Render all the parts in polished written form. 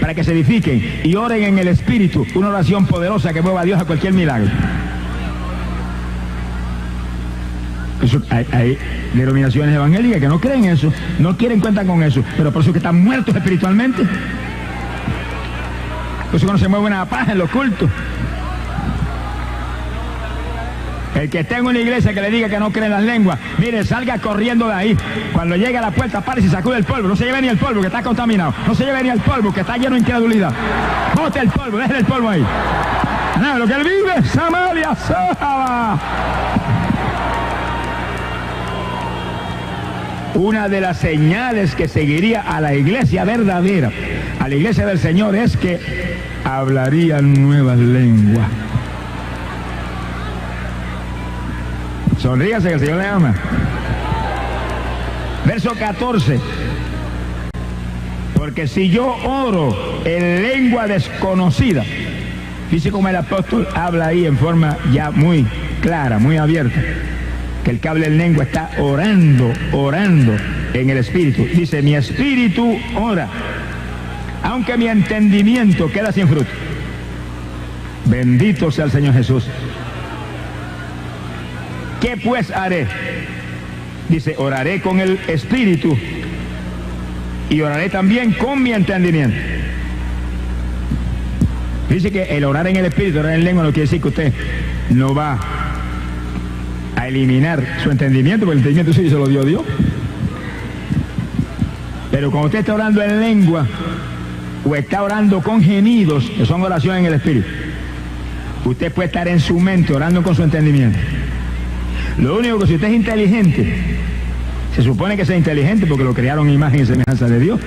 para que se edifiquen y oren en el Espíritu, una oración poderosa que mueva a Dios a cualquier milagro. Eso, hay denominaciones evangélicas que no creen eso, no quieren cuentar con eso, pero por eso que están muertos espiritualmente. Por eso que no se mueve una paja en los cultos. El que esté en una iglesia que le diga que no cree en las lenguas, mire, salga corriendo de ahí. Cuando llegue a la puerta, pare y sacude el polvo. No se lleve ni el polvo, que está contaminado. No se lleve ni el polvo, que está lleno de incredulidad. Bote el polvo, deje el polvo ahí. Nada, lo que él vive, Samaria, Sahaba. Una de las señales que seguiría a la iglesia verdadera, a la iglesia del Señor, es que hablarían nuevas lenguas. Sonríase que el Señor le ama. Verso 14. Porque si yo oro en lengua desconocida, fíjese como el apóstol habla ahí en forma ya muy clara, muy abierta, que el que habla en lengua está orando en el Espíritu. Dice, mi espíritu ora, aunque mi entendimiento queda sin fruto. Bendito sea el Señor Jesús. ¿Qué pues haré? Dice, oraré con el Espíritu y oraré también con mi entendimiento. Dice que el orar en el Espíritu, orar en lengua, no quiere decir que usted no va a eliminar su entendimiento, porque el entendimiento sí se lo dio Dios. Pero cuando usted está orando en lengua o está orando con gemidos, que son oraciones en el Espíritu, usted puede estar en su mente orando con su entendimiento. Lo único que si usted es inteligente, se supone que sea inteligente porque lo crearon en imagen y semejanza de Dios.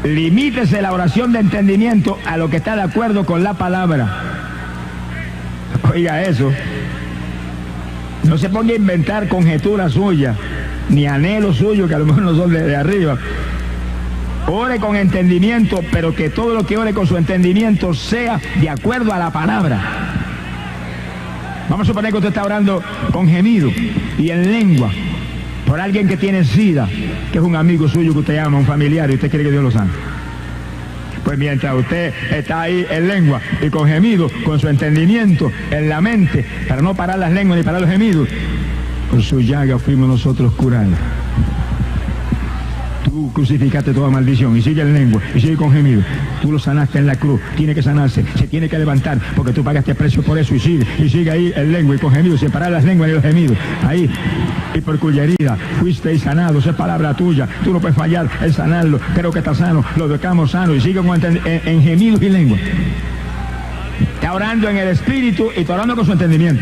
Limítese la oración de entendimiento a lo que está de acuerdo con la palabra. Oiga eso. No se ponga a inventar conjeturas suyas, ni anhelos suyos que a lo mejor no son de arriba. Ore con entendimiento, pero que todo lo que ore con su entendimiento sea de acuerdo a la palabra. Vamos a suponer que usted está orando con gemido y en lengua por alguien que tiene SIDA, que es un amigo suyo que usted llama, un familiar, y usted quiere que Dios lo sane. Pues mientras usted está ahí en lengua y con gemido, con su entendimiento en la mente, para no parar las lenguas ni parar los gemidos, por su llaga fuimos nosotros curados. Tú crucificaste toda maldición y sigue en lengua y sigue con gemido. Tú lo sanaste en la cruz, tiene que sanarse, se tiene que levantar porque tú pagaste precio por eso y sigue ahí en lengua y con gemido, sin parar las lenguas ni los gemidos. Ahí, y por cuya herida fuisteis sanados, es palabra tuya, tú no puedes fallar en sanarlo, creo que está sano, lo dejamos sano y sigue en gemidos y lengua. Está orando en el Espíritu y está orando con su entendimiento.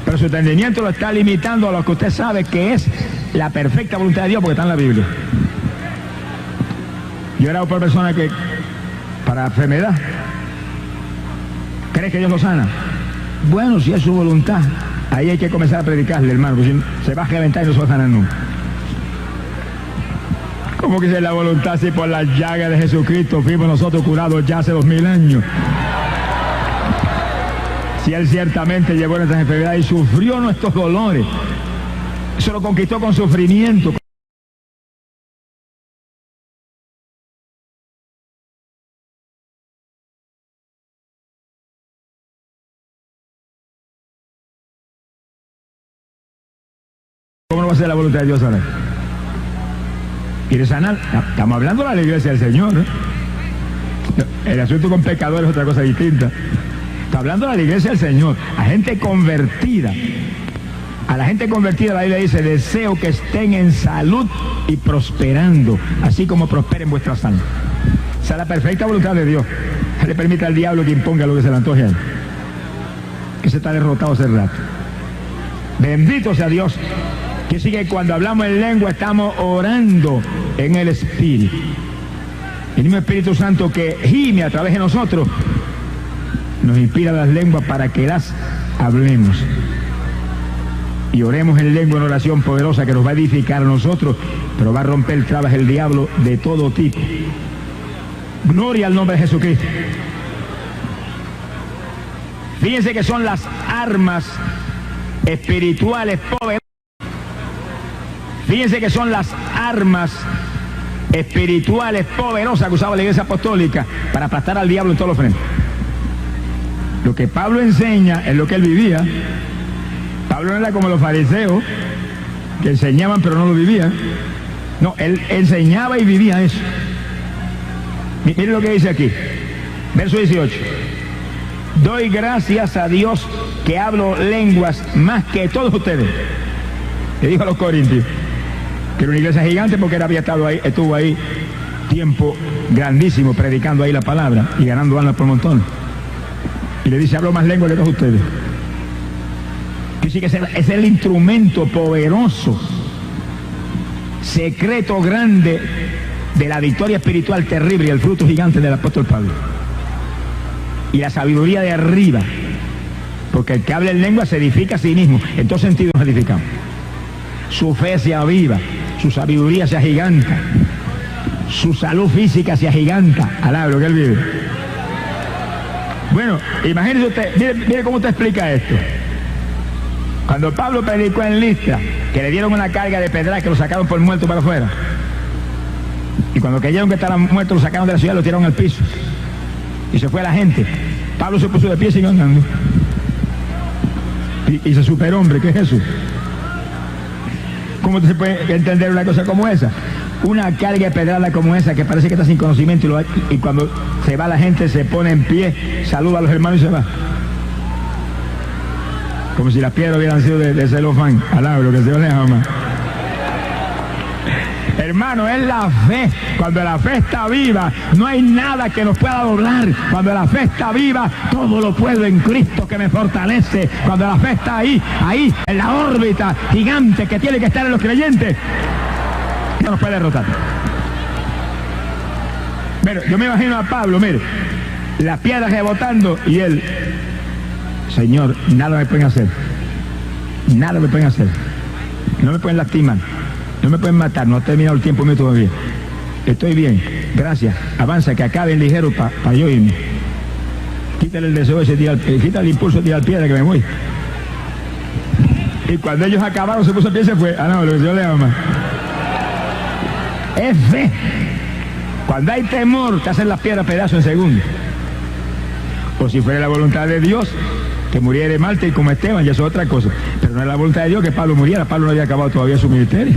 Pero su entendimiento lo está limitando a lo que usted sabe que es la perfecta voluntad de Dios, porque está en la Biblia. Yo he orado por personas que, para enfermedad, ¿cree que Dios lo sana? Bueno, si es su voluntad, ahí hay que comenzar a predicarle, hermano, porque si se va a reventar y no se va a sanar nunca. ¿Cómo que es la voluntad si por las llagas de Jesucristo fuimos nosotros curados ya hace 2000 años? Si Él ciertamente llevó nuestras enfermedades y sufrió nuestros dolores, eso lo conquistó con sufrimiento. ¿Cómo no va a ser la voluntad de Dios ahora? ¿Quiere sanar? Estamos hablando de la iglesia del Señor, ¿eh? El asunto con pecadores es otra cosa distinta. Está hablando de la iglesia del Señor, a gente convertida. A la gente convertida la Biblia dice, deseo que estén en salud y prosperando, así como prosperen vuestras almas. Esa es la perfecta voluntad de Dios. No le permite al diablo que imponga lo que se le antoje a él. Que se está derrotado hace rato. Bendito sea Dios. Que sigue cuando hablamos en lengua estamos orando en el Espíritu. El mismo Espíritu Santo que gime a través de nosotros nos inspira las lenguas para que las hablemos. Y oremos en lengua en oración poderosa que nos va a edificar a nosotros, pero va a romper trabas el diablo de todo tipo. Gloria al nombre de Jesucristo. Fíjense que son las armas espirituales poderosas. Fíjense que son las armas espirituales poderosas que usaba la iglesia apostólica para aplastar al diablo en todos los frentes. Lo que Pablo enseña es lo que él vivía. Pablo no era como los fariseos, que enseñaban pero no lo vivían. No, él enseñaba y vivía eso. Miren lo que dice aquí, verso 18. Doy gracias a Dios que hablo lenguas más que todos ustedes. Le dijo a los corintios, que era una iglesia gigante porque él había estado ahí, estuvo ahí tiempo grandísimo predicando ahí la palabra y ganando almas por montón. Y le dice, hablo más lenguas que todos ustedes. Que sí que es el instrumento poderoso, secreto grande de la victoria espiritual terrible y el fruto gigante del apóstol Pablo. Y la sabiduría de arriba, porque el que habla en lengua se edifica a sí mismo. En todos sentidos nos edificamos. Su fe se aviva, su sabiduría se agiganta, su salud física se agiganta. Alaba lo que él vive. Bueno, imagínese usted, mire cómo te explica esto. Cuando Pablo predicó en Listra, que le dieron una carga de pedra, que lo sacaron por muerto para afuera, y cuando creyeron que estaban muertos, lo sacaron de la ciudad, lo tiraron al piso, y se fue la gente. Pablo se puso de pie y siguió andando. Y se superhombre, ¿qué es eso? ¿Cómo se puede entender una cosa como esa? Una carga de pedrada como esa, que parece que está sin conocimiento, y cuando se va la gente se pone en pie, saluda a los hermanos y se va. Como si las piedras hubieran sido de celofán. Alaba lo que se le ama. Hermano, es la fe. Cuando la fe está viva, no hay nada que nos pueda doblar. Cuando la fe está viva, todo lo puedo en Cristo que me fortalece. Cuando la fe está ahí, en la órbita gigante que tiene que estar en los creyentes, no nos puede derrotar. Pero yo me imagino a Pablo, mire, las piedras rebotando y él, Señor, nada me pueden hacer. Nada me pueden hacer. No me pueden lastimar. No me pueden matar. No ha terminado el tiempo mío todavía. Estoy bien. Gracias. Avanza, que acabe ligero para yo irme. Quítale el deseo ese, quítale el impulso de tirar piedra que me voy. Y cuando ellos acabaron, se puso el pie y se fue. Ah, no, lo que Dios le ama. Es fe. Cuando hay temor, te hacen las piedras pedazos en segundos. O si fuera la voluntad de Dios, que muriera de mártir como Esteban, ya eso es otra cosa. Pero no es la voluntad de Dios que Pablo muriera. Pablo no había acabado todavía su ministerio.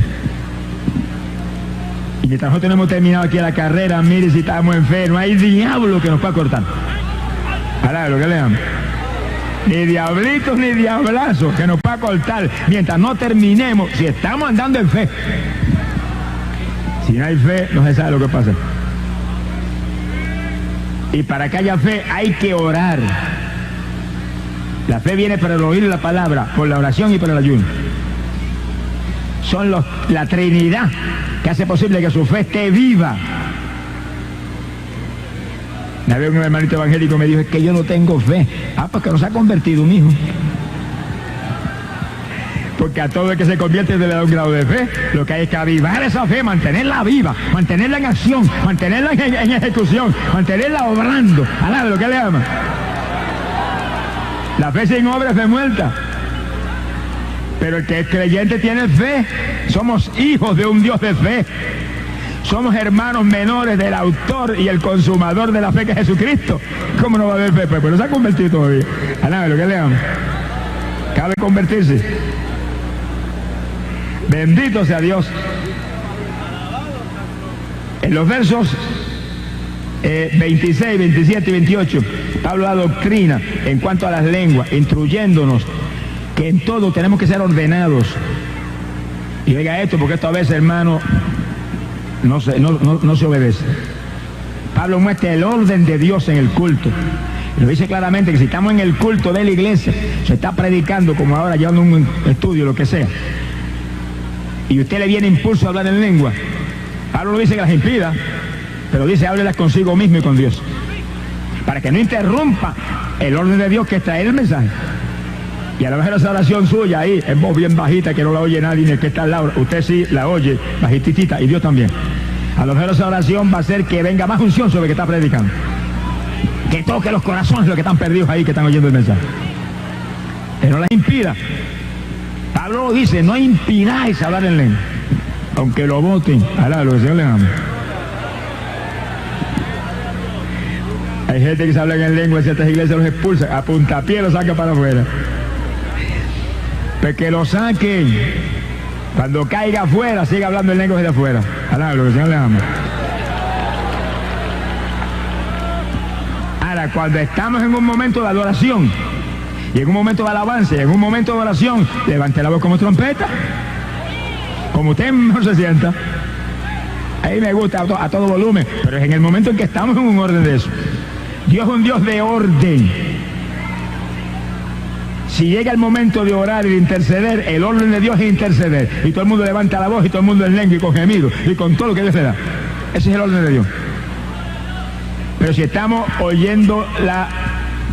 Y mientras nosotros no hemos terminado aquí la carrera, mire, si estamos en fe, no hay diablo que nos pueda cortar. Ahora, lo que leamos. Ni diablitos ni diablazos que nos pueda cortar mientras no terminemos, si estamos andando en fe. Si no hay fe, no se sabe lo que pasa. Y para que haya fe hay que orar. La fe viene por el oír la palabra, por la oración y por el ayuno. Son la Trinidad que hace posible que su fe esté viva. Una vez un hermanito evangélico me dijo, es que yo no tengo fe. Ah, porque no se ha convertido un hijo. Porque a todo el que se convierte se le da un grado de fe. Lo que hay es que avivar esa fe, mantenerla viva, mantenerla en acción, mantenerla en ejecución, mantenerla obrando. Alá, lo que le ama. La fe sin obra es fe muerta. Pero el que es creyente tiene fe. Somos hijos de un Dios de fe. Somos hermanos menores del autor y el consumador de la fe, que es Jesucristo. ¿Cómo no va a haber fe? Pues no se ha convertido todavía. Alá, lo que le ama. Cabe convertirse. Bendito sea Dios. En los versos 26, 27 y 28, Pablo da doctrina en cuanto a las lenguas, instruyéndonos que en todo tenemos que ser ordenados. Y oiga esto, porque esto a veces, hermano, no se obedece. Pablo muestra el orden de Dios en el culto. Y lo dice claramente, que si estamos en el culto de la iglesia, se está predicando como ahora, llevando un estudio, lo que sea, y usted le viene impulso a hablar en lengua, Pablo no dice que las impida, pero dice, háblelas consigo mismo y con Dios, para que no interrumpa el orden de Dios, que es traer el mensaje. Y a lo mejor esa oración suya ahí, en voz bien bajita, que no la oye nadie, ni el que está al lado, usted sí la oye, bajititita, y Dios también. A lo mejor esa oración va a hacer que venga más unción sobre el que está predicando, que toque los corazones de los que están perdidos ahí, que están oyendo el mensaje. Que no las impida. Pablo dice, no impidáis hablar en lengua, aunque lo voten. Alá, lo que el Señor le ama. Hay gente que se habla en lengua en ciertas iglesias, los expulsan, a puntapié los saca para afuera. Pues que lo saquen. Cuando caiga afuera, siga hablando en lengua desde afuera. Alá, lo que el Señor le ama. Ahora, cuando estamos en un momento de adoración, y en un momento de alabanza, y en un momento de oración, levante la voz como trompeta, como usted mejor se sienta. Ahí me gusta a todo volumen, pero es en el momento en que estamos en un orden de eso. Dios es un Dios de orden. Si llega el momento de orar y de interceder, el orden de Dios es interceder. Y todo el mundo levanta la voz, y todo el mundo en lengua y con gemido, y con todo lo que Dios le da. Ese es el orden de Dios. Pero si estamos oyendo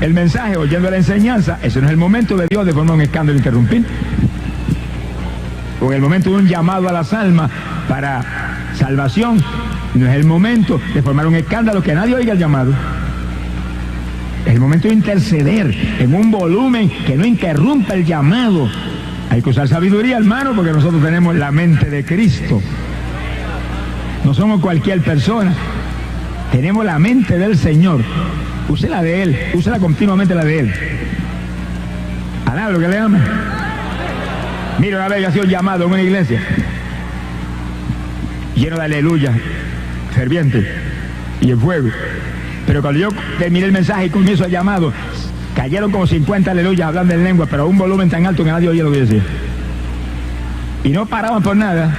el mensaje, oyendo la enseñanza, ese no es el momento de Dios de formar un escándalo e interrumpir. O en el momento de un llamado a las almas para salvación, no es el momento de formar un escándalo que nadie oiga el llamado. Es el momento de interceder en un volumen que no interrumpa el llamado. Hay que usar sabiduría, hermano, porque nosotros tenemos la mente de Cristo. No somos cualquier persona. Tenemos la mente del Señor. Use la de Él, úsela continuamente la de Él. Alá, lo que le ama. Mira, una vez yo hacía un llamado en una iglesia, lleno de aleluya, ferviente y en fuego. Pero cuando yo terminé el mensaje y comienzo el llamado, cayeron como 50 aleluyas hablando en lengua, pero a un volumen tan alto que nadie oía lo que decía. Y no paraban por nada.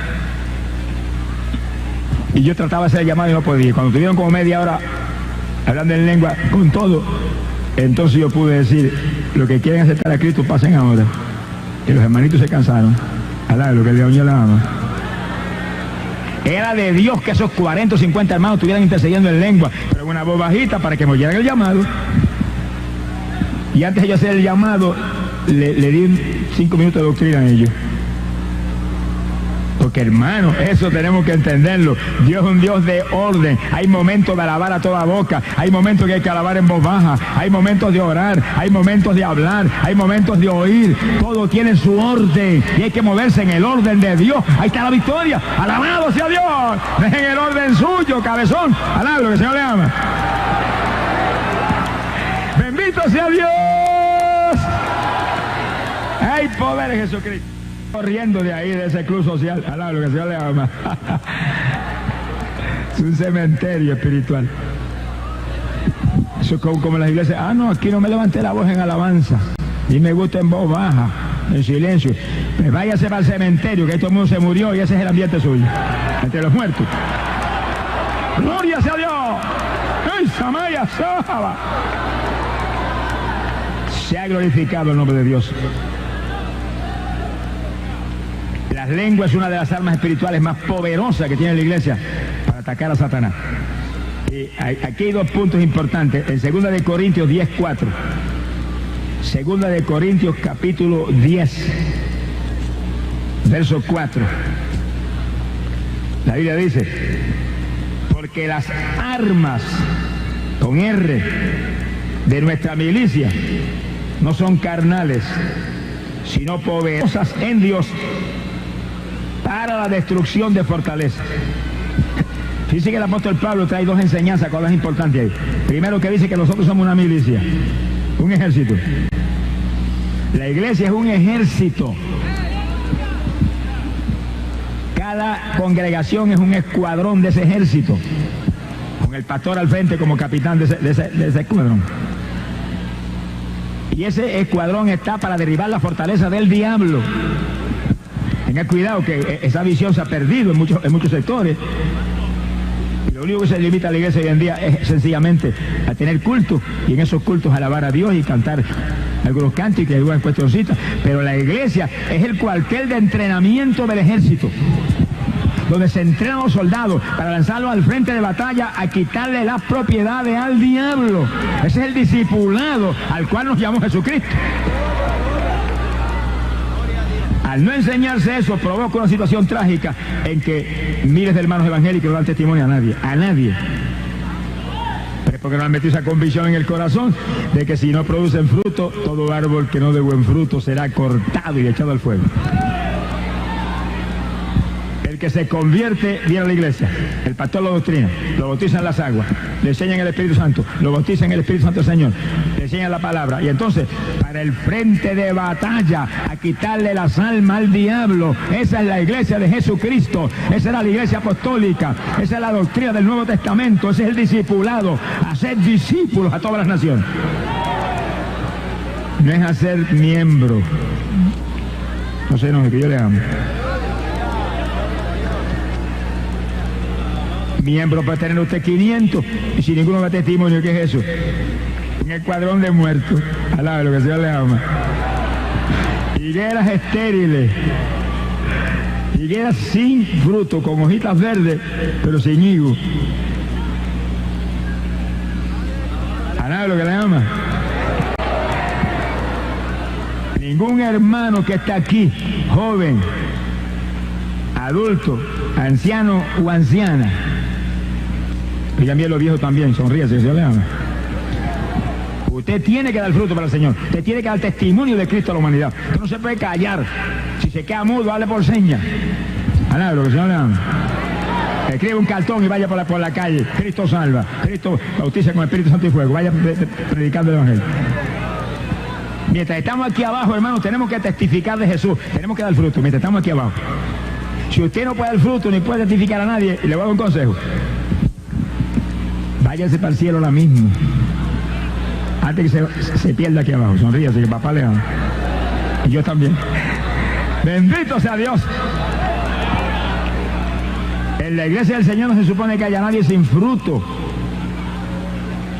Y yo trataba de hacer el llamado y no podía. Cuando tuvieron como media hora hablando en lengua con todo, entonces yo pude decir: lo que quieren aceptar a Cristo, pasen ahora. Y los hermanitos se cansaron. Alá, lo que Dios le ama. Era de Dios que esos 40 o 50 hermanos estuvieran intercediendo en lengua, pero en una voz bajita para que me oyeran el llamado. Y antes de yo hacer el llamado, le di 5 minutos de doctrina a ellos. Porque, hermano, eso tenemos que entenderlo. Dios es un Dios de orden. Hay momentos de alabar a toda boca. Hay momentos que hay que alabar en voz baja. Hay momentos de orar. Hay momentos de hablar. Hay momentos de oír. Todo tiene su orden. Y hay que moverse en el orden de Dios. Ahí está la victoria. Alabado sea Dios. Es en el orden suyo, cabezón. Alabado, que el Señor le ama. Bendito sea Dios. Hay poder en Jesucristo. Corriendo de ahí, de ese club social. Alá, lo que el Señor le ama. Es un cementerio espiritual. Eso es como en las iglesias. Ah, no, aquí no me levanté la voz en alabanza. Y me gusta en voz baja, en silencio. Pues váyase para el cementerio, que todo el mundo se murió y ese es el ambiente suyo. Entre los muertos. ¡Gloria sea Dios! ¡Ay, Samaya Saba! Se ha glorificado el nombre de Dios. Las lenguas es una de las armas espirituales más poderosas que tiene la iglesia para atacar a Satanás. Y aquí hay 2 puntos importantes. En 2 de Corintios 10:4. 2 de Corintios capítulo 10, verso 4. La Biblia dice: porque las armas, con R, de nuestra milicia no son carnales, sino poderosas en Dios para la destrucción de fortalezas. Fíjense que el apóstol Pablo trae 2 enseñanzas, cosas importantes ahí. Primero, que dice que nosotros somos una milicia, un ejército. La iglesia es un ejército. Cada congregación es un escuadrón de ese ejército, con el pastor al frente como capitán de ese escuadrón. Y ese escuadrón está para derribar la fortaleza del diablo. Tenga cuidado, que esa visión se ha perdido en muchos sectores. Y lo único que se limita a la iglesia hoy en día es sencillamente a tener cultos, y en esos cultos alabar a Dios y cantar algunos cánticos y algunas cuestioncitas. Pero la iglesia es el cuartel de entrenamiento del ejército, donde se entrenan los soldados para lanzarlos al frente de batalla a quitarle las propiedades al diablo. Ese es el discipulado al cual nos llamó Jesucristo. Al no enseñarse eso, provoca una situación trágica en que miles de hermanos evangélicos no dan testimonio a nadie. Pero es porque no han metido esa convicción en el corazón de que si no producen fruto, todo árbol que no dé buen fruto será cortado y echado al fuego. El que se convierte viene a la iglesia, el pastor lo doctrina, lo bautiza en las aguas, le enseñan el Espíritu Santo, lo bautiza en el Espíritu Santo del Señor, le enseñan la palabra, y entonces para el frente de batalla a quitarle las almas al diablo. Esa es la iglesia de Jesucristo, esa es la iglesia apostólica, esa es la doctrina del Nuevo Testamento, ese es el discipulado, hacer discípulos a todas las naciones. No es hacer miembro. No sé, no, que yo le amo. Miembro puede tener usted 500 y si ninguno da testimonio, ¿qué es eso? Un escuadrón de muertos. Alabe lo que el Señor le ama. Higueras estériles, higueras sin fruto, con hojitas verdes, pero sin higo. Alabe lo que le ama. Ningún hermano que está aquí, joven, adulto, anciano o anciana, y también los viejos también, sonríase, que se le ama. Usted tiene que dar fruto para el Señor, usted tiene que dar testimonio de Cristo a la humanidad. Usted no se puede callar, si se queda mudo, hable por señas. Alá, lo que el Señor le ama. Escribe un cartón y vaya por la calle, Cristo salva, Cristo bautiza con Espíritu Santo y fuego, vaya predicando el Evangelio. Mientras estamos aquí abajo, hermanos, tenemos que testificar de Jesús, tenemos que dar fruto mientras estamos aquí abajo. Si usted no puede dar fruto ni puede testificar a nadie, le voy a dar un consejo. Váyase para el cielo ahora mismo, antes que se pierda aquí abajo. Sonríase, que papá le ama. Y yo también. Bendito sea Dios. En la iglesia del Señor no se supone que haya nadie sin fruto.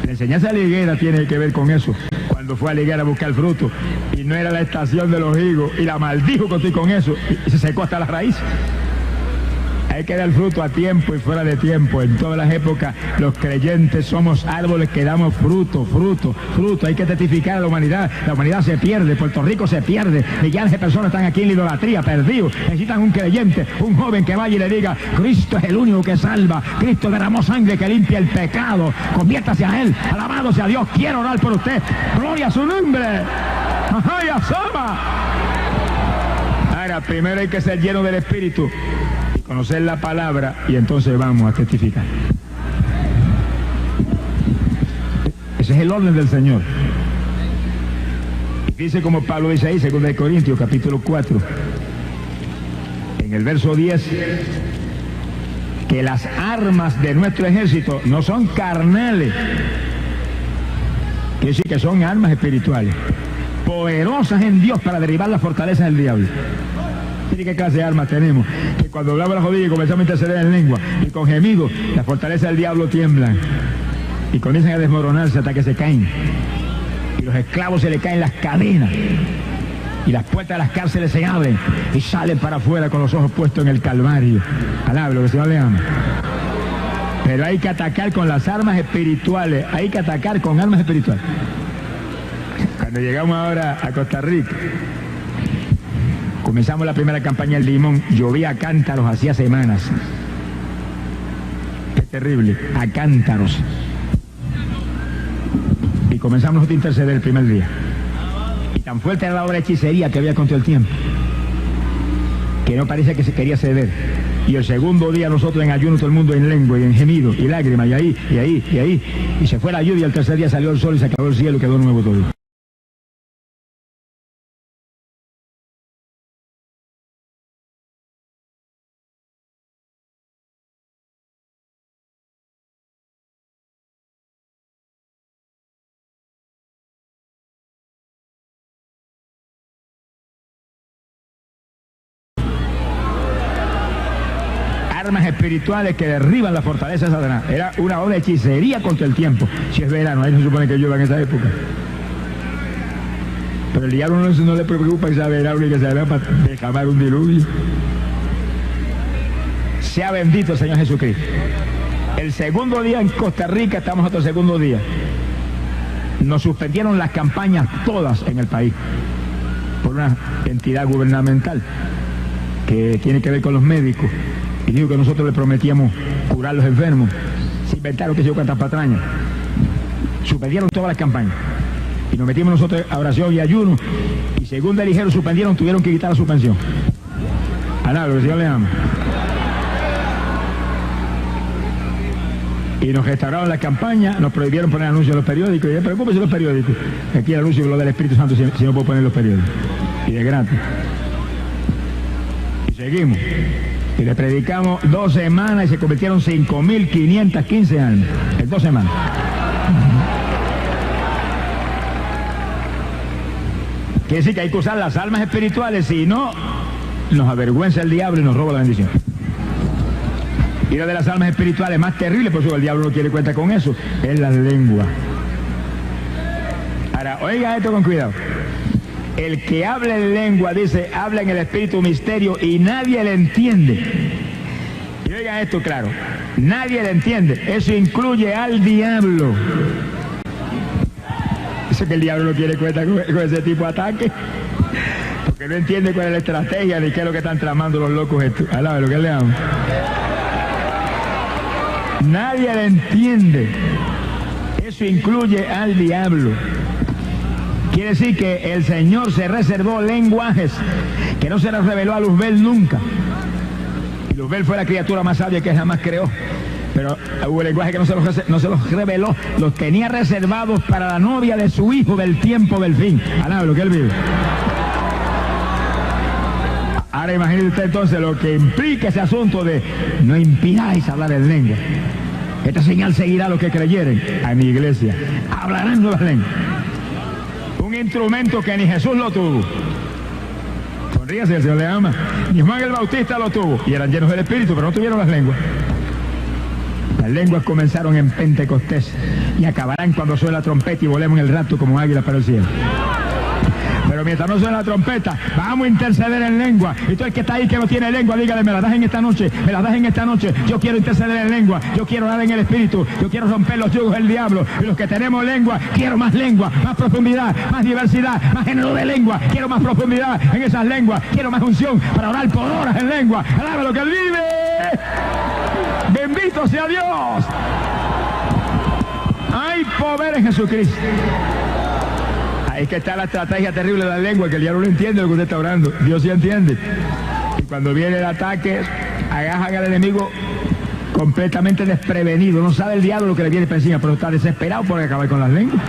La enseñanza de la higuera tiene que ver con eso. Cuando fue a la higuera a buscar fruto y no era la estación de los higos y la maldijo con eso y se secó hasta la raíz. Hay que dar fruto a tiempo y fuera de tiempo. En todas las épocas los creyentes somos árboles que damos fruto. Hay que testificar a la humanidad. La humanidad se pierde, Puerto Rico se pierde. Millones de personas están aquí en la idolatría, perdidos. Necesitan un creyente, un joven que vaya y le diga: Cristo es el único que salva. Cristo derramó sangre que limpia el pecado. Conviértase a Él. Alabado sea Dios. Quiero orar por usted. Gloria a su nombre. ¡Ay, asoma! Ahora, primero hay que ser lleno del Espíritu, conocer la palabra, y entonces vamos a testificar. Ese es el orden del Señor. Y dice como Pablo dice ahí, 2 Corintios capítulo 4, en el verso 10, que las armas de nuestro ejército no son carnales, quiere decir que son armas espirituales, poderosas en Dios para derribar las fortalezas del diablo. ¿Qué clase de armas tenemos? Que cuando hablamos las rodillas y comenzamos a interceder en lengua y con gemidos, las fortalezas del diablo tiemblan y comienzan a desmoronarse hasta que se caen, y los esclavos se le caen las cadenas y las puertas de las cárceles se abren y salen para afuera con los ojos puestos en el Calvario. Alabe lo que el Señor le ama. Pero hay que atacar con las armas espirituales, hay que atacar con armas espirituales. Cuando llegamos ahora a Costa Rica, comenzamos la primera campaña del limón, llovía a cántaros hacía semanas. Qué terrible, a cántaros. Y comenzamos nosotros a interceder el primer día. Y tan fuerte era la obra de hechicería que había contra el tiempo, que no parecía que se quería ceder. Y el segundo día nosotros en ayuno, todo el mundo en lengua y en gemido y lágrimas, y ahí. Y se fue la lluvia, el tercer día salió el sol y se acabó el cielo y quedó nuevo todo. Armas espirituales que derriban la fortaleza de Satanás. Era una obra de hechicería contra el tiempo. Si es verano, ahí no se supone que llueva en esa época. Pero el diablo no le preocupa que sea verano y que se vea para derramar un diluvio. Sea bendito el Señor Jesucristo. El segundo día en Costa Rica, estamos otro segundo día, nos suspendieron las campañas todas en el país por una entidad gubernamental que tiene que ver con los médicos. Y dijo que nosotros le prometíamos curar a los enfermos. Se inventaron que se dio cuantas patrañas. Suspendieron todas las campañas. Y nos metimos nosotros a oración y ayuno. Y según le dijeron, suspendieron, tuvieron que quitar la suspensión. Alá, lo que el Señor le ama. Y nos restauraron la campaña, nos prohibieron poner anuncios en los periódicos. Y yo, preocúpese los periódicos. Aquí el anuncio lo del Espíritu Santo si no puedo poner los periódicos. Y de gratis. Y seguimos. Y le predicamos 2 semanas y se convirtieron 5.515 almas. En 2 semanas. Quiere decir que hay que usar las almas espirituales, si no, nos avergüenza el diablo y nos roba la bendición. Y una de las almas espirituales más terribles, por eso el diablo no quiere cuenta con eso, es la lengua. Ahora, oiga esto con cuidado. El que habla en lengua, dice, habla en el espíritu misterio y nadie le entiende. Y oiga esto claro, nadie le entiende. Eso incluye al diablo. Eso que el diablo no quiere cuenta con ese tipo de ataque. Porque no entiende cuál es la estrategia ni qué es lo que están tramando los locos estos. Alaba lo que le amo. Nadie le entiende. Eso incluye al diablo. Quiere decir que el Señor se reservó lenguajes que no se les reveló a Luzbel nunca. Y Luzbel fue la criatura más sabia que jamás creó. Pero hubo lenguaje que no se los reveló. Los tenía reservados para la novia de su hijo del tiempo del fin. Alaba lo que él vive. Ahora imagínese usted entonces lo que implica ese asunto de no impidáis hablar en lengua. Esta señal seguirá a los que creyeren. A mi iglesia hablarán nuevas lenguas. Un instrumento que ni Jesús lo tuvo. Sonríase, el Señor le ama. Ni Juan el Bautista lo tuvo. Y eran llenos del Espíritu, pero no tuvieron las lenguas. Las lenguas comenzaron en Pentecostés y acabarán cuando suene la trompeta y volemos en el rapto como águilas para el cielo. Pero mientras no suene la trompeta, vamos a interceder en lengua. Y todo el que está ahí que no tiene lengua, dígale, me la das en esta noche, me la das en esta noche. Yo quiero interceder en lengua, yo quiero orar en el Espíritu, yo quiero romper los yugos del diablo. Y los que tenemos lengua, quiero más lengua, más profundidad, más diversidad, más género de lengua. Quiero más profundidad en esas lenguas, quiero más unción para orar por horas en lengua. Alaba lo que él vive. Bendito sea Dios. Hay poder en Jesucristo. Ahí que está la estrategia terrible de la lengua, que el diablo no entiende lo que usted está orando. Dios sí entiende. Y cuando viene el ataque, agajan al enemigo completamente desprevenido. No sabe el diablo lo que le viene por encima, pero está desesperado por acabar con las lenguas.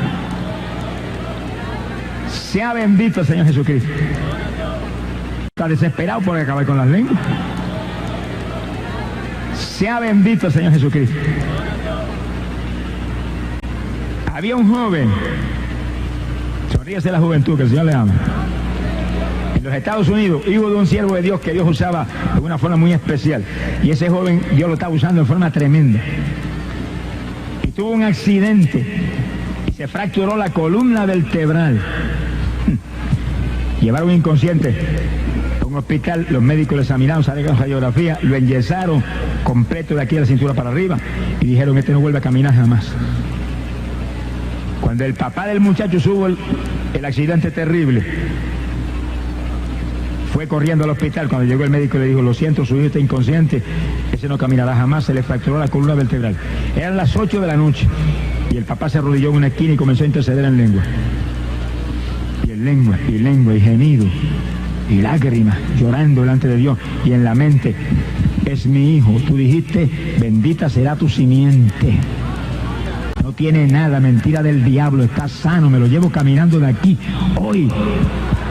Sea bendito el Señor Jesucristo. Está desesperado por acabar con las lenguas. Sea bendito el Señor Jesucristo. Había un joven. Sonríese la juventud, que el Señor le ama. En los Estados Unidos, hijo de un siervo de Dios que Dios usaba de una forma muy especial. Y ese joven Dios lo estaba usando de forma tremenda. Y tuvo un accidente y se fracturó la columna vertebral. Llevaron inconsciente a un hospital, los médicos lo examinaron, salieron radiografía, lo enyesaron completo de aquí de la cintura para arriba y dijeron, este no vuelve a caminar jamás. Cuando el papá del muchacho supo el accidente terrible, fue corriendo al hospital. Cuando llegó el médico le dijo, lo siento, su hijo está inconsciente, ese no caminará jamás, se le fracturó la columna vertebral. Eran las 8 de la noche y el papá se arrodilló en una esquina y comenzó a interceder en lengua. Y en lengua, y lengua, y gemido, y lágrimas, llorando delante de Dios. Y en la mente, es mi hijo, tú dijiste, bendita será tu simiente. No tiene nada, mentira del diablo, está sano, me lo llevo caminando de aquí, hoy.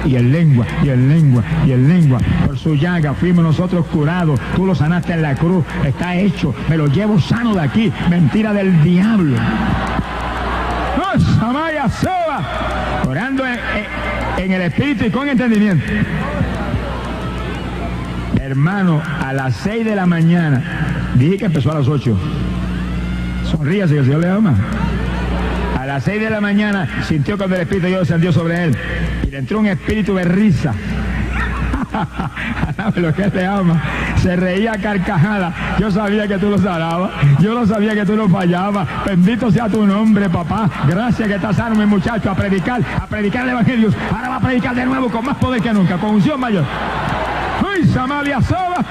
Y en lengua, y en lengua, y en lengua, por su llaga fuimos nosotros curados, tú lo sanaste en la cruz, está hecho, me lo llevo sano de aquí, mentira del diablo. ¡Oh, Samaya Soba! Orando en el espíritu y con entendimiento. Hermano, a las 6 de la mañana, dije que empezó a las 8. Sonríase, que el Señor le ama. A las 6 de la mañana sintió cuando el Espíritu de Dios descendió sobre él y le entró un espíritu de risa. Lo que él le ama. Se reía a carcajada. Yo sabía que tú lo sanabas. Yo no sabía que tú no fallabas. Bendito sea tu nombre, papá. Gracias que estás sano, mi muchacho, a predicar el Evangelio. Ahora va a predicar de nuevo con más poder que nunca, con unción mayor. ¡Uy, Samalia Soba!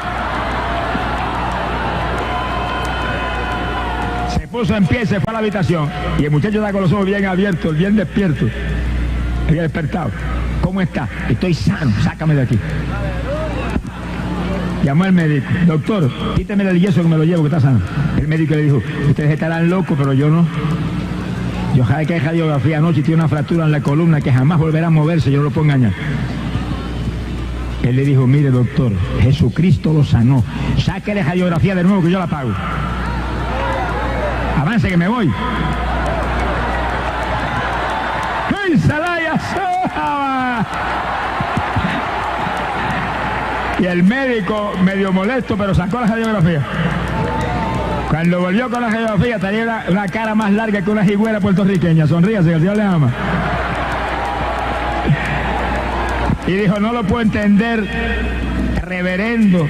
Puso en pie y se fue a la habitación y el muchacho está con los ojos bien abiertos, bien despierto, bien despertado. ¿Cómo está? Estoy sano, sácame de aquí. Llamó al médico. Doctor, quítame el yeso que me lo llevo, que está sano. El médico le dijo, ustedes estarán locos, pero yo no. Yo saqué radiografía anoche y tiene una fractura en la columna que jamás volverá a moverse, yo no lo puedo engañar. Él le dijo, mire doctor, Jesucristo lo sanó. Sáquele radiografía de nuevo que yo la pago. Avance que me voy. Y el médico, medio molesto, pero sacó la radiografía. Cuando volvió con la radiografía, tenía una cara más larga que una jigüera puertorriqueña. Sonríase, que el Dios le ama. Y dijo, no lo puedo entender, reverendo.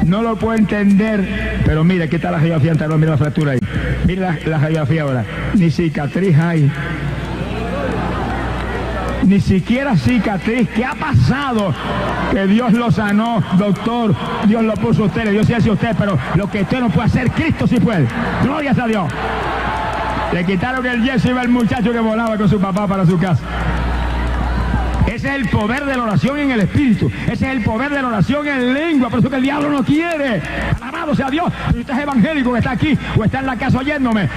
No lo puedo entender. Pero mira, aquí está la radiografía anterior, mira la fractura ahí. Mira la radiografía ahora. Ni cicatriz hay. Ni siquiera cicatriz. ¿Qué ha pasado? Que Dios lo sanó, doctor. Dios lo puso a usted, Dios sí hace a usted, pero lo que usted no puede hacer, Cristo sí puede. Glorias a Dios. Le quitaron el yeso y iba el muchacho que volaba con su papá para su casa. Ese es el poder de la oración en el Espíritu. Ese es el poder de la oración en lengua. Por eso que el diablo no quiere. Alabado sea Dios. Si usted es evangélico que está aquí o está en la casa oyéndome,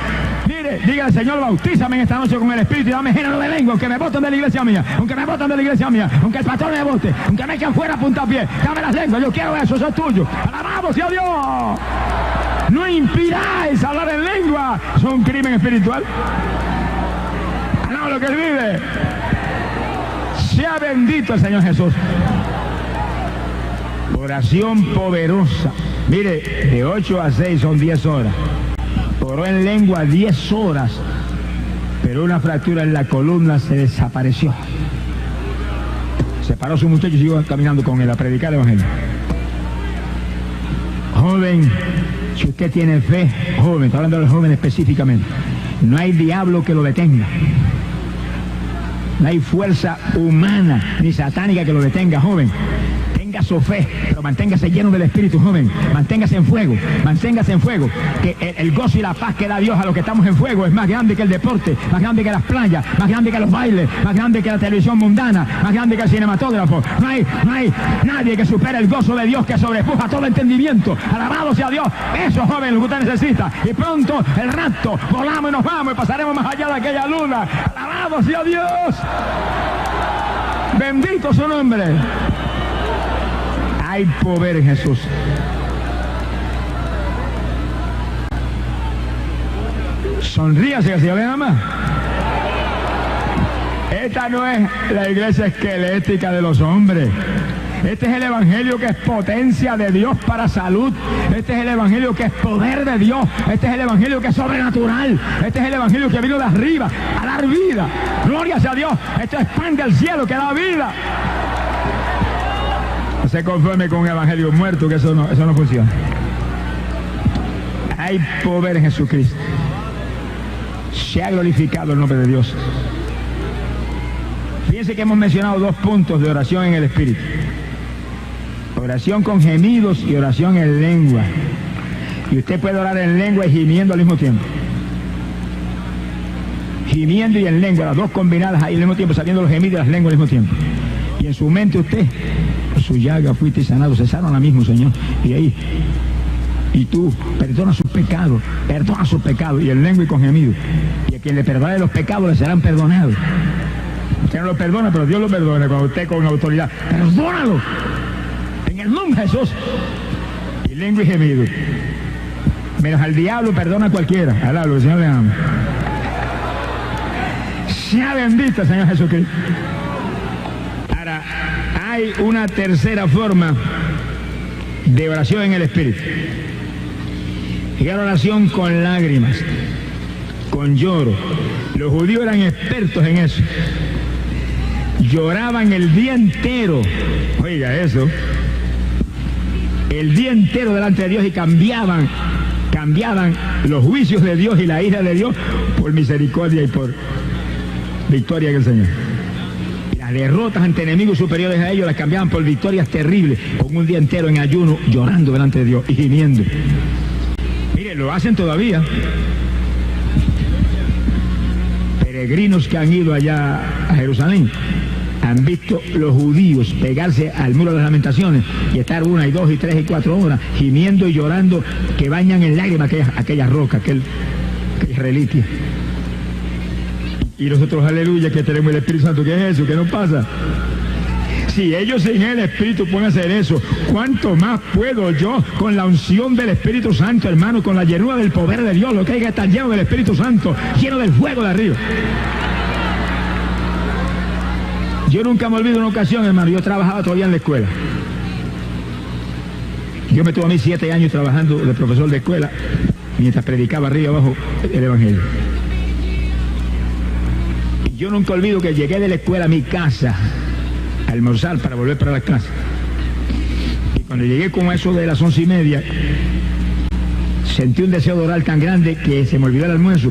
mire, dígale, Señor, bautízame en esta noche con el Espíritu y dame género de lengua, aunque me boten de la iglesia mía, aunque me boten de la iglesia mía, aunque el pastor me bote, aunque me echen fuera a puntapié, dame las lenguas, yo quiero eso es tuyo. Alabado sea Dios. No impidáis hablar en lengua. Es un crimen espiritual. No, lo que él vive. Sea bendito el Señor Jesús. Oración poderosa. Mire, de 8 a 6 son 10 horas. Oró en lengua 10 horas, pero una fractura en la columna se desapareció. Se paró su muchacho y siguió caminando con él a predicar el evangelio. Joven, si usted tiene fe, joven, estoy hablando del joven específicamente, no hay diablo que lo detenga. No hay fuerza humana ni satánica que lo detenga, joven. Tenga su fe, pero manténgase lleno del Espíritu, joven. Manténgase en fuego, manténgase en fuego. Que el gozo y la paz que da Dios a los que estamos en fuego es más grande que el deporte, más grande que las playas, más grande que los bailes, más grande que la televisión mundana, más grande que el cinematógrafo. No hay nadie que supere el gozo de Dios que sobrepuja todo entendimiento. Alabado sea Dios. Eso, joven, lo que usted necesita. Y pronto el rapto, volamos y nos vamos y pasaremos más allá de aquella luna. Alabado sea Dios. Bendito su nombre. Hay poder en Jesús. Sonríase, que se le ama. Esta no es la iglesia esquelética de los hombres. Este es el evangelio que es potencia de Dios para salud. Este es el evangelio que es poder de Dios. Este es el evangelio que es sobrenatural. Este es el evangelio que vino de arriba a dar vida. Gloria sea a Dios. Esto es pan del cielo que da vida. No se conforme con un evangelio muerto, que eso no funciona. Hay poder en Jesucristo. Se ha glorificado el nombre de Dios. Fíjense que hemos mencionado 2 puntos de oración en el Espíritu. Oración con gemidos y oración en lengua. Y usted puede orar en lengua y gimiendo al mismo tiempo. Gimiendo y en lengua, las dos combinadas ahí al mismo tiempo, saliendo los gemidos y las lenguas al mismo tiempo. Y en su mente usted, por su llaga fuiste sanado, cesaron ahora mismo, Señor. Y ahí, y tú, perdona sus pecados, y en lengua y con gemido. Y a quien le perdone los pecados le serán perdonados. Usted no lo perdona, pero Dios lo perdona cuando usted con autoridad. Perdónalo. En el nombre de Jesús. Y lengua y gemido. Menos al diablo perdona a cualquiera. Alablo, el Señor le ama. Sea bendito el Señor Jesucristo. Ahora, hay una tercera forma de oración en el Espíritu. Y era oración con lágrimas, con lloro. Los judíos eran expertos en eso. Lloraban el día entero. Oiga eso. El día entero delante de Dios y cambiaban los juicios de Dios y la ira de Dios por misericordia y por victoria del Señor. Y las derrotas ante enemigos superiores a ellos las cambiaban por victorias terribles, con un día entero en ayuno, llorando delante de Dios y gimiendo. Mire, lo hacen todavía. Peregrinos que han ido allá a Jerusalén han visto los judíos pegarse al muro de las lamentaciones y estar 1 y 2 y 3 y 4 horas gimiendo y llorando que bañan en lágrimas aquella roca, aquella reliquia. Y nosotros, aleluya, que tenemos el Espíritu Santo. ¿Qué es eso? ¿Qué nos pasa? Si ellos en el Espíritu pueden hacer eso, ¿cuánto más puedo yo con la unción del Espíritu Santo, hermano, con la llenura del poder de Dios? Lo que hay que estar lleno del Espíritu Santo, lleno del fuego de arriba. Yo nunca me olvido una ocasión, hermano. Yo trabajaba todavía en la escuela. Yo me tuve a mí 7 años trabajando de profesor de escuela mientras predicaba arriba abajo el Evangelio. Y yo nunca olvido que llegué de la escuela a mi casa a almorzar para volver para la casa. Y cuando llegué con eso de las 11:30, sentí un deseo de orar tan grande que se me olvidó el almuerzo.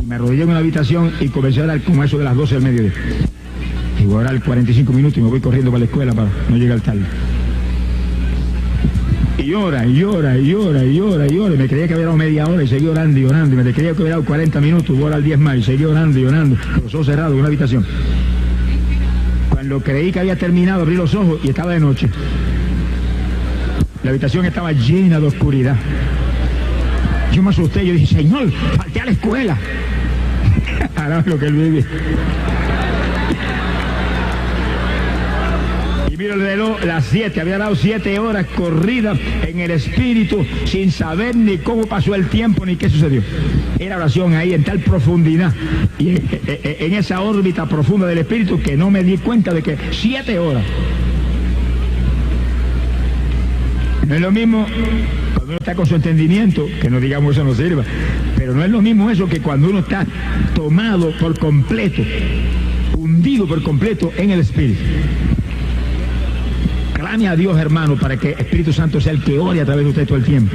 Y me arrodillé en una habitación y comencé a orar con eso de las 12 del mediodía. Y voy a orar 45 minutos y me voy corriendo para la escuela para no llegar tarde. Y llora, y llora, y llora, y llora, y llora. Y me creía que había dado media hora y seguí orando y orando. Y me creía que había dado 40 minutos, voy a orar 10 más y seguí orando y orando, con los ojos cerrados en una habitación. Cuando creí que había terminado, abrí los ojos y estaba de noche. La habitación estaba llena de oscuridad. Yo me asusté, yo dije, Señor, falté a la escuela. Ahora lo que él vive. Miro el reloj, las 7, había dado 7 horas corridas en el Espíritu sin saber ni cómo pasó el tiempo ni qué sucedió. Era oración ahí en tal profundidad y en esa órbita profunda del Espíritu que no me di cuenta de que 7 horas. No es lo mismo cuando uno está con su entendimiento, que no digamos eso no sirva, pero no es lo mismo eso que cuando uno está tomado por completo, hundido por completo en el Espíritu. Clame a Dios, hermano, para que el Espíritu Santo sea el que ore a través de usted todo el tiempo.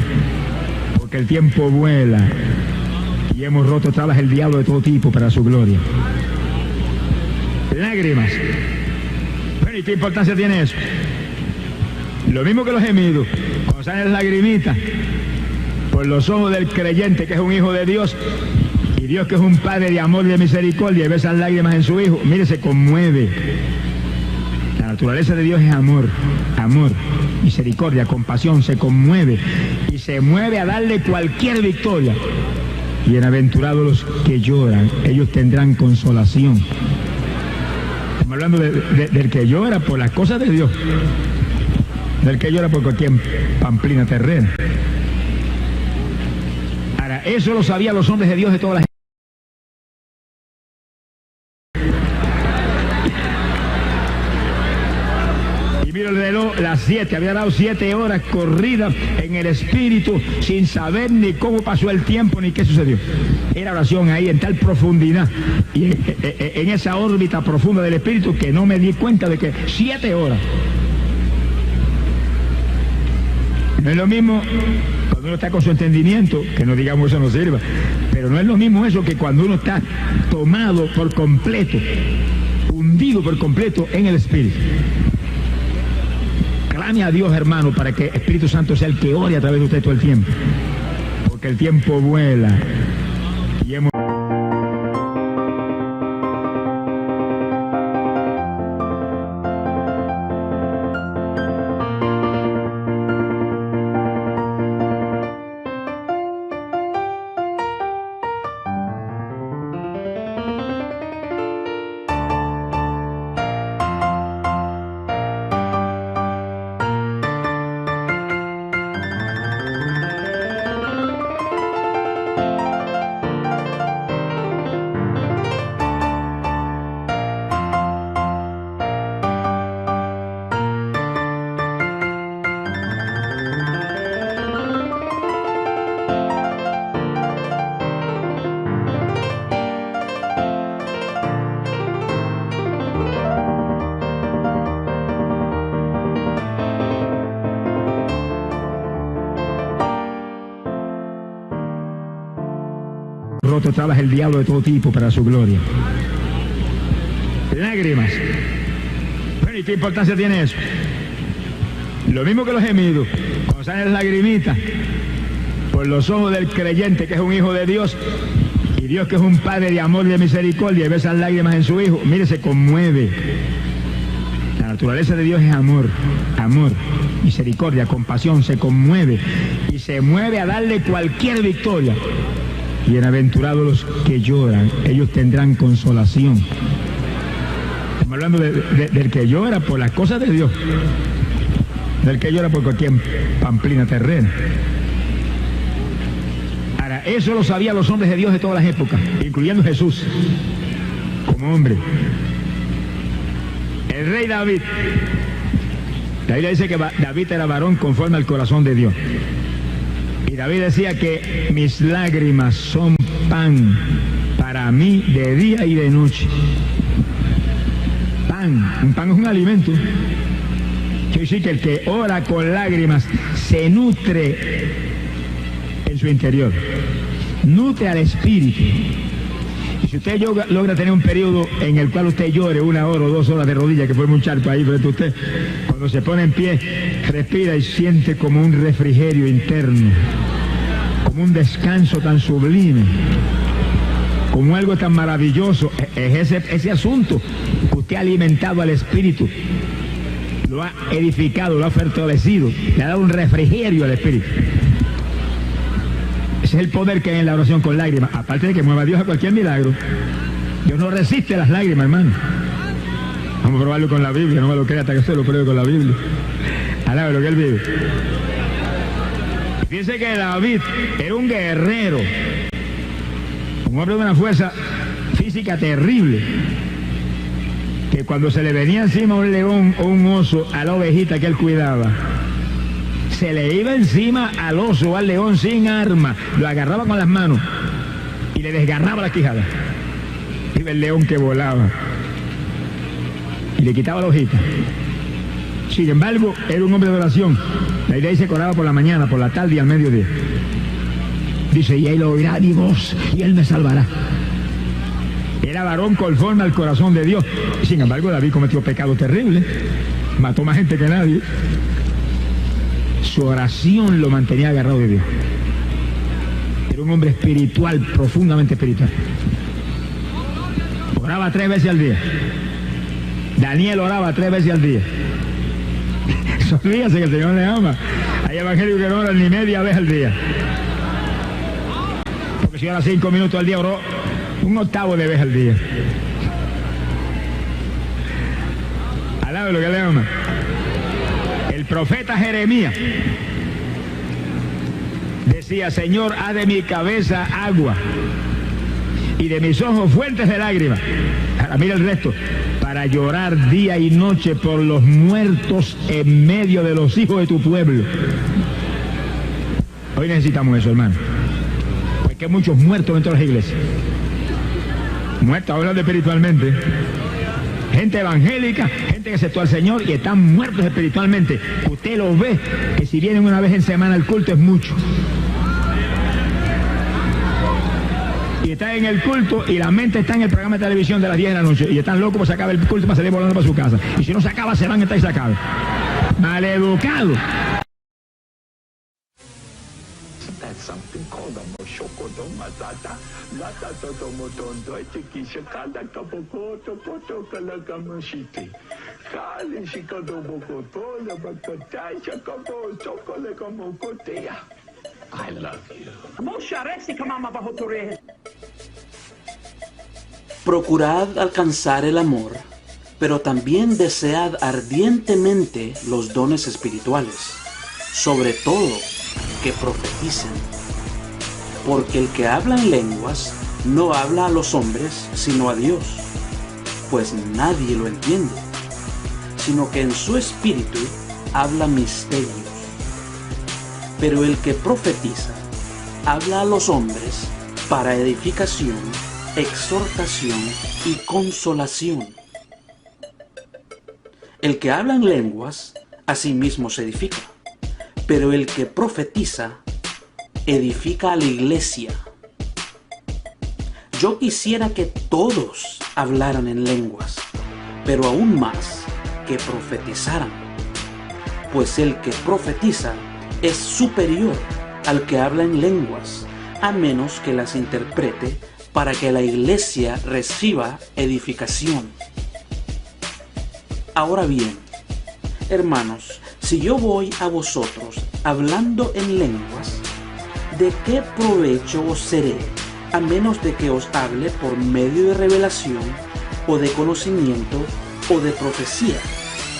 Porque el tiempo vuela y hemos roto trabas el diablo de todo tipo para su gloria. Lágrimas. Bueno, ¿y qué importancia tiene eso? Lo mismo que los gemidos. Cuando salen las lagrimitas por los ojos del creyente que es un hijo de Dios, y Dios que es un Padre de amor y de misericordia, y ve esas lágrimas en su hijo, mire, se conmueve. La naturaleza de Dios es amor, amor, misericordia, compasión, se conmueve y se mueve a darle cualquier victoria. Bienaventurados los que lloran, ellos tendrán consolación. Estamos hablando del que llora por las cosas de Dios, del que llora por cualquier pamplina terrena. Ahora, eso lo sabían los hombres de Dios de todas las. Miro el reloj, las 7, había dado 7 horas corridas en el Espíritu sin saber ni cómo pasó el tiempo ni qué sucedió. Era oración ahí en tal profundidad y en esa órbita profunda del Espíritu que no me di cuenta de que 7 horas. No es lo mismo cuando uno está con su entendimiento, que no digamos eso no sirva, pero no es lo mismo eso que cuando uno está tomado por completo, hundido por completo en el Espíritu. Clame a Dios, hermano, para que el Espíritu Santo sea el que ore a través de usted todo el tiempo. Porque el tiempo vuela y hemos. Roto trabas el diablo de todo tipo para su gloria. Lágrimas. Bueno, ¿y qué importancia tiene eso? Lo mismo que los gemidos. Cuando salen las lagrimitas por los ojos del creyente que es un hijo de Dios, y Dios que es un Padre de amor y de misericordia, y ve esas lágrimas en su hijo, mire, se conmueve. naturaleza de Dios es amor, amor, misericordia, compasión, se conmueve y se mueve a darle cualquier victoria. Bienaventurados los que lloran, ellos tendrán consolación. Estamos hablando del que llora por las cosas de Dios, del que llora por cualquier pamplina terrena. Ahora, eso lo sabían los hombres de Dios de todas las épocas, incluyendo Jesús, como hombre. El rey David, la Biblia dice que David era varón conforme al corazón de Dios. Y David decía que mis lágrimas son pan para mí de día y de noche. Un pan es un alimento. Quiere decir que el que ora con lágrimas se nutre en su interior, nutre al espíritu. Y si usted logra tener un periodo en el cual usted llore 1 hora o 2 horas de rodillas, que fue un charco ahí frente a usted, cuando se pone en pie, respira y siente como un refrigerio interno, como un descanso tan sublime, como algo tan maravilloso. Es ese asunto. Usted ha alimentado al espíritu, lo ha edificado, lo ha fortalecido, le ha dado un refrigerio al espíritu. Ese es el poder que hay en la oración con lágrimas, aparte de que mueva a Dios a cualquier milagro. Dios no resiste las lágrimas, hermano. Vamos a probarlo con la Biblia, no me lo crea hasta que usted lo pruebe con la Biblia. Alabe lo que él vive. Fíjense que David era un guerrero, un hombre de una fuerza física terrible, que cuando se le venía encima un león o un oso a la ovejita que él cuidaba, se le iba encima al oso o al león sin arma, lo agarraba con las manos y le desgarraba la quijada. Iba el león que volaba y le quitaba la hojita. Sin embargo, era un hombre de oración. La idea dice que oraba por la mañana, por la tarde y al mediodía. Dice, y él oirá mi voz y él me salvará. Era varón conforme al corazón de Dios. Sin embargo, David cometió pecados terribles. Mató más gente que nadie. Su oración lo mantenía agarrado de Dios. Era un hombre espiritual, profundamente espiritual. Oraba 3 veces al día. Daniel oraba 3 veces al día. Sonríase que el Señor le ama. Hay evangélicos que no oran ni media vez al día. Porque si ora 5 minutos al día, oró 1/8 de vez al día. Alabe lo que le ama. El profeta Jeremías decía, Señor, haz de mi cabeza agua y de mis ojos fuentes de lágrimas. Ahora mira el resto. Para llorar día y noche por los muertos en medio de los hijos de tu pueblo. Hoy necesitamos eso, hermano. Porque hay muchos muertos dentro de las iglesias. Muertos hablando espiritualmente. Gente evangélica, gente que aceptó al Señor y están muertos espiritualmente. Usted los ve, que si vienen una vez en semana al culto es mucho. Y están en el culto y la mente está en el programa de televisión de las 10 de la noche y están locos por sacar el culto para salir volando para su casa. Y si no se acaba, se van a estar sacados. Maleducados. I love you. Procurad alcanzar el amor, pero también desead ardientemente los dones espirituales, sobre todo que profeticen. Porque el que habla en lenguas no habla a los hombres, sino a Dios, pues nadie lo entiende, sino que en su espíritu habla misterios. Pero el que profetiza habla a los hombres para edificación, exhortación y consolación. El que habla en lenguas a sí mismo se edifica, pero el que profetiza edifica a la iglesia. Yo quisiera que todos hablaran en lenguas, pero aún más que profetizaran, pues el que profetiza es superior al que habla en lenguas, a menos que las interprete para que la iglesia reciba edificación. Ahora bien, Hermanos, si yo voy a vosotros hablando en lenguas, ¿de qué provecho os seré, a menos de que os hable por medio de revelación, o de conocimiento, o de profecía,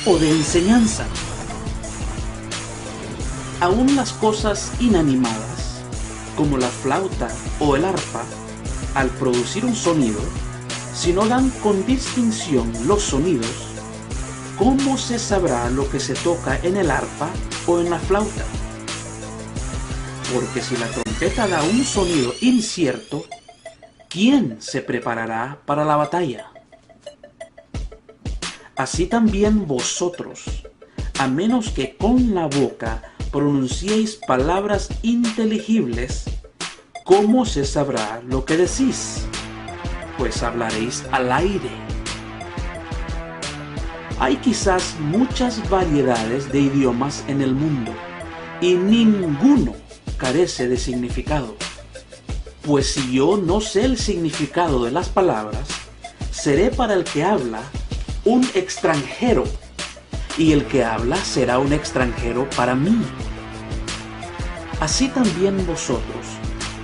o de enseñanza? Aún las cosas inanimadas, como la flauta o el arpa, al producir un sonido, si no dan con distinción los sonidos, ¿cómo se sabrá lo que se toca en el arpa o en la flauta? Porque si la trompeta da un sonido incierto, ¿quién se preparará para la batalla? Así también vosotros, a menos que con la boca pronunciéis palabras inteligibles, ¿cómo se sabrá lo que decís? Pues hablaréis al aire. Hay quizás muchas variedades de idiomas en el mundo, y ninguno carece de significado. Pues si yo no sé el significado de las palabras, seré para el que habla un extranjero, y el que habla será un extranjero para mí. Así también vosotros,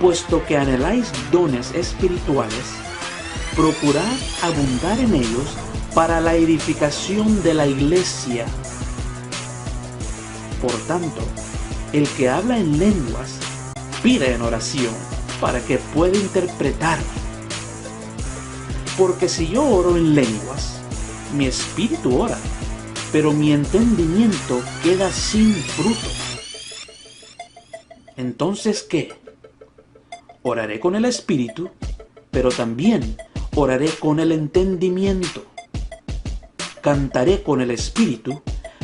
puesto que anheláis dones espirituales, procurad abundar en ellos para la edificación de la iglesia. Por tanto, el que habla en lenguas, pide en oración para que pueda interpretar. Porque si yo oro en lenguas, mi espíritu ora, pero mi entendimiento queda sin fruto. Entonces, ¿qué? Oraré con el espíritu, pero también oraré con el entendimiento. Cantaré con el espíritu,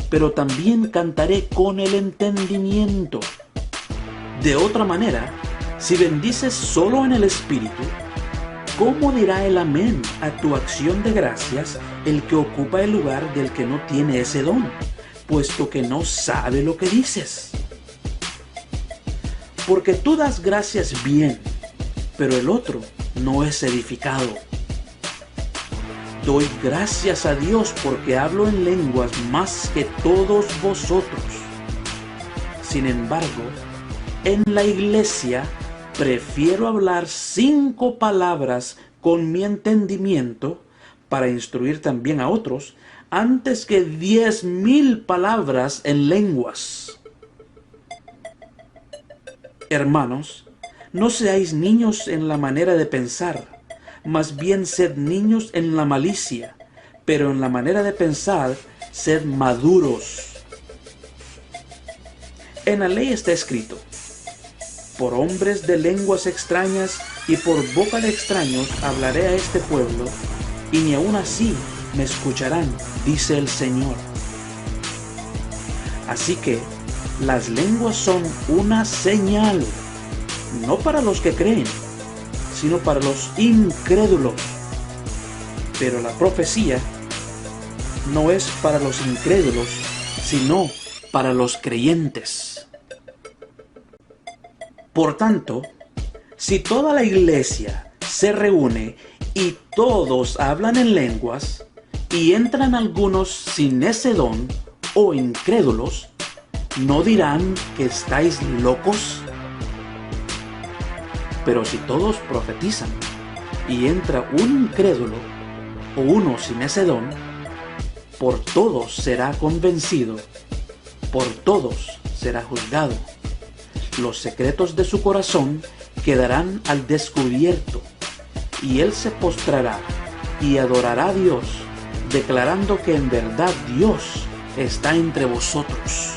pero también cantaré con el entendimiento. De otra manera, si bendices solo en el espíritu, ¿cómo dirá el amén a tu acción de gracias el que ocupa el lugar del que no tiene ese don, puesto que no sabe lo que dices? Porque tú das gracias bien, pero el otro no es edificado. Doy gracias a Dios porque hablo en lenguas más que todos vosotros. Sin embargo, en la iglesia prefiero hablar 5 palabras con mi entendimiento para instruir también a otros, antes que 10,000 palabras en lenguas. Hermanos, no seáis niños en la manera de pensar, más bien sed niños en la malicia, pero en la manera de pensar, sed maduros. En la ley está escrito: por hombres de lenguas extrañas y por boca de extraños hablaré a este pueblo, y ni aun así me escucharán, dice el Señor. Así que las lenguas son una señal, no para los que creen, sino para los incrédulos. Pero la profecía no es para los incrédulos, sino para los creyentes. Por tanto, si toda la iglesia se reúne y todos hablan en lenguas, y entran algunos sin ese don o incrédulos, ¿no dirán que estáis locos? Pero si todos profetizan y entra un incrédulo o uno sin ese don, por todos será convencido, por todos será juzgado. Los secretos de su corazón quedarán al descubierto, y él se postrará y adorará a Dios, declarando que en verdad Dios está entre vosotros.